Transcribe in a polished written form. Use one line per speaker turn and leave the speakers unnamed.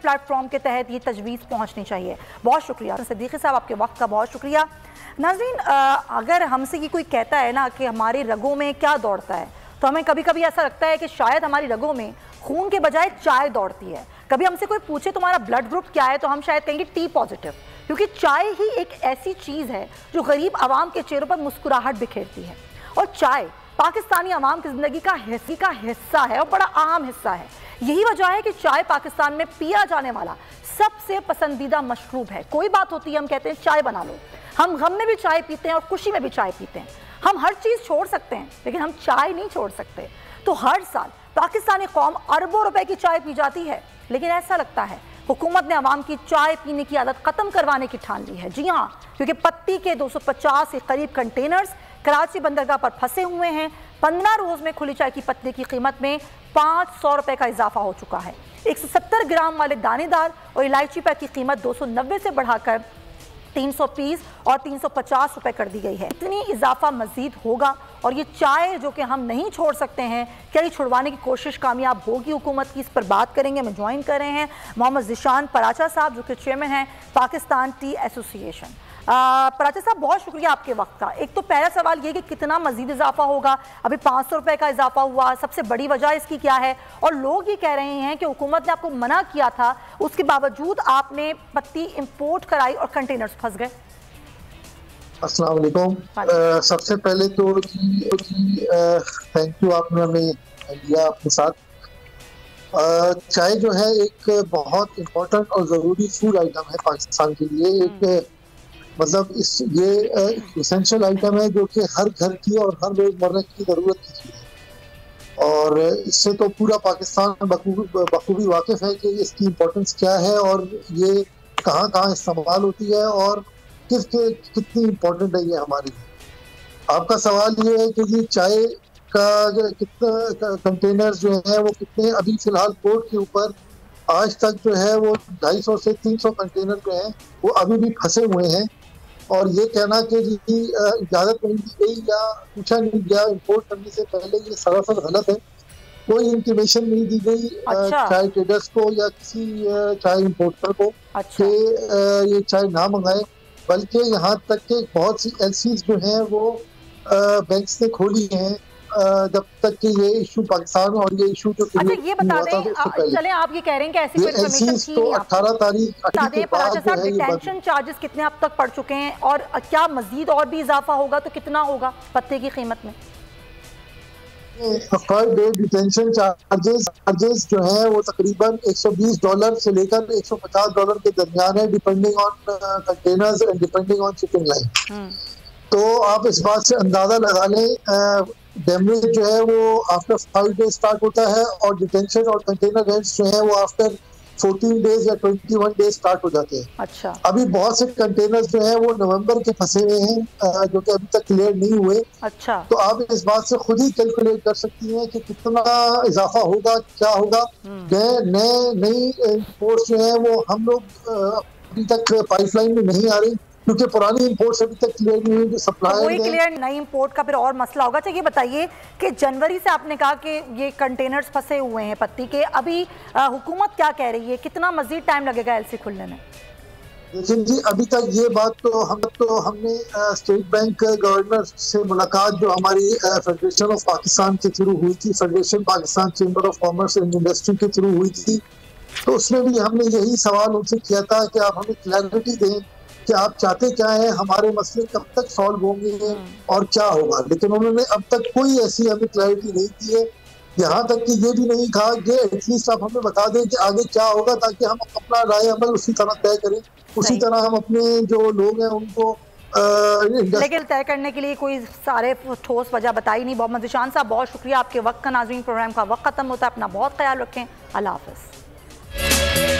Platform के तहत ये तजवीज़ पहुँचनी चाहिए। बहुत शुक्रिया सिद्दीकी साहब, आपके वक्त का बहुत शुक्रिया। नाज़रीन, अगर हमसे ये कोई कहता है ना कि हमारे रगों में क्या दौड़ता है, तो हमें कभी कभी ऐसा लगता है कि शायद हमारी रगों में खून के बजाय चाय दौड़ती है। कभी हमसे कोई पूछे तुम्हारा ब्लड ग्रुप क्या है, तो हम शायद कहेंगे टी पॉजिटिव, क्योंकि चाय ही एक ऐसी चीज़ है जो गरीब आवाम के चेहरों पर मुस्कुराहट बिखेरती है। और चाय पाकिस्तानी आवाम की ज़िंदगी का हिस्सा है और बड़ा अहम हिस्सा है। यही वजह है कि चाय पाकिस्तान में पिया जाने वाला सबसे पसंदीदा मशरूब है। कोई बात होती है, हम कहते हैं चाय बना लो। हम गम में भी चाय पीते हैं और खुशी में भी चाय पीते हैं। हम हर चीज़ छोड़ सकते हैं, लेकिन हम चाय नहीं छोड़ सकते। तो हर साल पाकिस्तानी कौम अरबों रुपए की चाय पी जाती है, लेकिन ऐसा लगता है हुकूमत ने आवाम की चाय पीने की आदत ख़त्म करवाने की ठान ली है। जी हाँ, क्योंकि पत्ती के 250 के करीब कंटेनर्स कराची बंदरगाह पर फंसे हुए हैं। 15 रोज़ में खुली चाय की पत्ती की कीमत में 500 रुपये का इजाफा हो चुका है। 170 ग्राम वाले दानेदार और इलायची पैक की कीमत 290 से बढ़ाकर 320 और 350 रुपये कर दी गई है। इतनी इजाफा मजीद होगा और ये चाय जो कि हम नहीं छोड़ सकते हैं, क्या ये छुड़वाने की कोशिश कामयाब होगी हुकूमत की? इस पर बात करेंगे। हमें ज्वाइन कर रहे हैं मोहम्मद ज़ीशान पराचा साहब, जो कि चेयरमैन हैं पाकिस्तान टी एसोसिएशन। पराचा साहब, बहुत शुक्रिया आपके वक्त का। एक तो पहला सवाल ये कि कितना मजीद इजाफा होगा? अभी 500 रुपये का इजाफा हुआ, सबसे बड़ी वजह इसकी क्या है? और लोग ये कह रहे हैं कि हुकूमत ने आपको मना किया था, उसके बावजूद आपने पत्ती इंपोर्ट कराई और कंटेनर्स फंस गए।
अस्सलाम वालेकुम। सबसे पहले तो थैंक यू, आपने हमें लिया अपने साथ। चाय जो है एक बहुत इम्पोर्टेंट और ज़रूरी फूड आइटम है पाकिस्तान के लिए। एक मतलब ये इसेंशियल आइटम है जो कि हर घर की और हर रोजमर्रा की ज़रूरत की चीज़ है, और इससे तो पूरा पाकिस्तान बखूबी वाकिफ है कि इसकी इम्पोर्टेंस क्या है और ये कहाँ कहाँ इस्तेमाल होती है और कितनी इम्पोर्टेंट है ये हमारी। आपका सवाल ये है कि ये चाय का कितना कंटेनर जो है वो कितने, अभी फिलहाल पोर्ट के ऊपर आज तक जो है वो 250 से 300 कंटेनर जो हैं वो अभी भी फंसे हुए हैं। और ये कहना कि जी इजाज़त नहीं दी गई या पूछा नहीं गया इंपोर्ट करने से पहले, ये सरासर गलत है। कोई इंटीमेशन नहीं दी गई चाय ट्रेडर्स को या किसी चाय इंपोर्टर को कि ये चाय ना मंगाए, बल्कि यहाँ तक के बहुत सी एलसीज जो हैं वो बैंक्स ने खोली हैं जब तक कि ये इशू पाकिस्तान और ये इशू जो
ये बता दें, चले आप ये कह रहे हैं कि ऐसी कोई इन्फॉर्मेशन थी नहीं।
18 तारीख
डिटेंशन चार्जेस कितने अब तक पड़ चुके हैं और क्या मजीद और भी इजाफा होगा तो कितना होगा पत्ते की कीमत में?
पर डे डिटेंशन चार्जेस जो है वो तकरीबन $120 से लेकर $150 के दरमियान है, depending on containers and depending on shipping line. तो आप इस बात से अंदाजा लगा लें, डैमेज जो है वो आफ्टर 5 डेज स्टार्ट होता है और डिटेंशन और कंटेनर रेंट्स जो है वो आफ्टर 14 डेज या 21 डेज स्टार्ट हो जाते हैं।
अच्छा, अभी
बहुत से कंटेनर्स जो है वो नवंबर के फंसे हुए हैं जो कि अभी तक क्लियर नहीं हुए।
अच्छा,
तो आप इस बात से खुद ही कैलकुलेट कर सकती हैं कि कितना इजाफा होगा, क्या होगा। नई इंपोर्ट्स जो है वो हम लोग अभी तक पाइपलाइन में नहीं आ रही, क्योंकि पुरानी इंपोर्ट्स अभी तक क्लियर नहीं हुई, जो सप्लायर
है क्लियर, नई इंपोर्ट का फिर और मसला होगा। अच्छा, ये बताइए कि जनवरी से आपने कहा कि ये कंटेनर्स फंसे हुए हैं पत्ती के, अभी हुकूमत क्या कह रही है, कितना मजीद टाइम लगेगा एलसी खुलने में?
लेकिन जी अभी तक ये बात तो हमने स्टेट बैंक गवर्नर से मुलाकात जो हमारी फेडरेशन ऑफ पाकिस्तान के थ्रू हुई थी, federation Pakistan chamber of commerce and industry के थ्रू हुई थी, तो उसमें भी हमने यही सवाल उनसे किया था कि आप हमें क्लैरिटी दें कि आप चाहते क्या है, हमारे मसले कब तक सॉल्व होंगे और क्या होगा। लेकिन उन्होंने अब तक कोई ऐसी हमें क्लैरिटी नहीं दी है। यहाँ तक कि ये भी नहीं कहा कि एटलीस्ट आप हमें बता दें कि आगे क्या होगा, ताकि हम अपना राय अमल उसी तरह तय करें, उसी तरह हम अपने जो लोग हैं उनको
लेकिन तय करने के लिए कोई सारे ठोस वजह बताई नहीं। मोहम्मद ज़ीशान साहब, बहुत शुक्रिया आपके वक्त का। नाज़रीन, प्रोग्राम का वक्त खत्म होता है, अपना बहुत ख्याल रखें। अल्लाह हाफ़िज़।